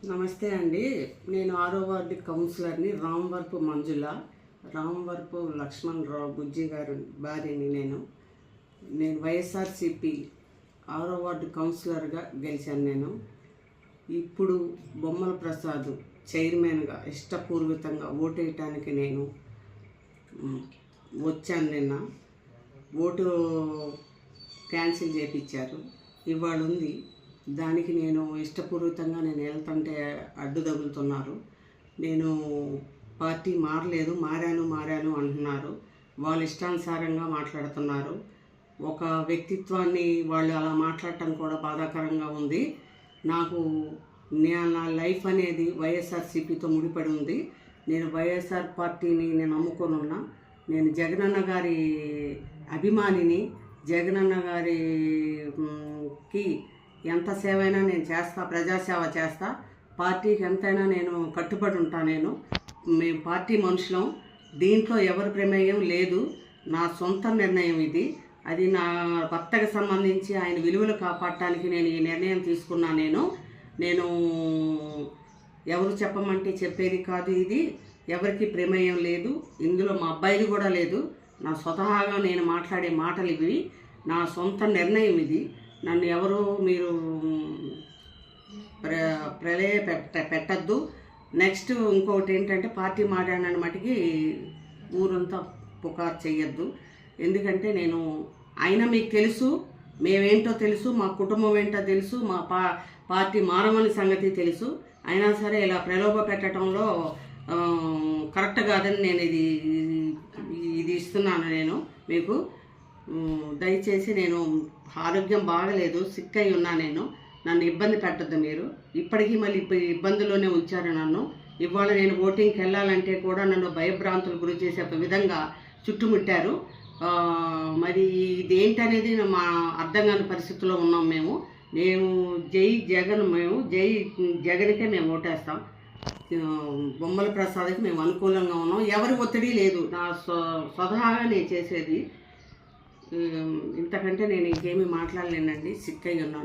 నమస్తే అండి. నేను 6వ వార్డు కౌన్సిలర్ని. రామవరపు మంజుల, రామవరపు లక్ష్మణరావు బుజ్జి గారి భార్యని. నేను వైఎస్ఆర్సిపి 6వ వార్డు కౌన్సిలర్గా గెలిచాను. ఇప్పుడు బొమ్మల ప్రసాద్ చైర్మన్గా ఇష్టపూర్వకంగా ఓటేయటానికి నేను వచ్చాను. నిన్న ఓటు క్యాన్సిల్ చేయించారు, ఇవాళ ఉంది. దానికి నేను ఇష్టపూర్వకంగా వెళ్తుంటే అడ్డు తగులుతున్నారు. నేను పార్టీ మారలేదు, మారాను అంటున్నారు. వాళ్ళ ఇష్టానుసారంగా మాట్లాడుతున్నారు. ఒక వ్యక్తిత్వాన్ని వాళ్ళు అలా మాట్లాడటం కూడా బాధాకరంగా ఉంది. నా లైఫ్ అనేది వైఎస్ఆర్సీపీతో ముడిపడి ఉంది. నేను వైఎస్ఆర్ పార్టీని నమ్ముకొని ఉన్నా. నేను జగనన్న గారి అభిమానిని. జగనన్న గారికి ఎంత సేవ అయినా నేను చేస్తా, ప్రజాసేవ చేస్తా. పార్టీకి ఎంతైనా నేను కట్టుబడి ఉంటా. మేము పార్టీ మనుషులం. దీంట్లో ఎవరి ప్రమేయం లేదు. నా సొంత నిర్ణయం ఇది. అది నా భర్తకు సంబంధించి ఆయన విలువలు కాపాడటానికి నేను ఈ నిర్ణయం తీసుకున్నా. నేను ఎవరు చెప్పమంటే చెప్పేది కాదు. ఇది ఎవరికి ప్రమేయం లేదు. ఇందులో మా అబ్బాయిది కూడా లేదు. నా స్వతహాగా నేను మాట్లాడే మాటలు ఇవి. నా సొంత నిర్ణయం ఇది. నన్ను ఎవరు మీరు పెట్టద్దు. నెక్స్ట్ ఇంకొకటి ఏంటంటే, పార్టీ మారానని మటుకి ఊరంతా పుకారు చెయ్యొద్దు. ఎందుకంటే అయినా మీకు తెలుసు, మేమేంటో తెలుసు, మా కుటుంబం ఏంటో తెలుసు, మా పార్టీ మారమని సంగతి తెలుసు. అయినా సరే ఇలా ప్రలోభ పెట్టడంలో కరెక్ట్ కాదని నేను ఇది ఇస్తున్నాను మీకు. దయచేసి ఆరోగ్యం బాగలేదు, సిక్ అయి ఉన్నా. నన్ను ఇబ్బంది పెట్టద్దు మీరు. ఇప్పటికీ మళ్ళీ ఇబ్బందుల్లోనే ఉంచారు నన్ను. ఇవాళ నేను ఓటింగ్కి వెళ్ళాలంటే కూడా నన్ను భయభ్రాంతులు గురి చేసే విధంగా చుట్టుముట్టారు. మరి ఇదేంటనేది మా అర్థం కాని పరిస్థితుల్లో ఉన్నాం మేము జై జగన్కే మేము ఓటేస్తాం. బొమ్మల ప్రసాద్కి మేము అనుకూలంగా ఉన్నాం. ఎవరి ఒత్తిడి లేదు. నా స్వతహాగా నేను చేసేది. ఇంతకంటే నేను ఇంకేమీ మాట్లాడలేనండి. సిక్ అయి ఉన్నా.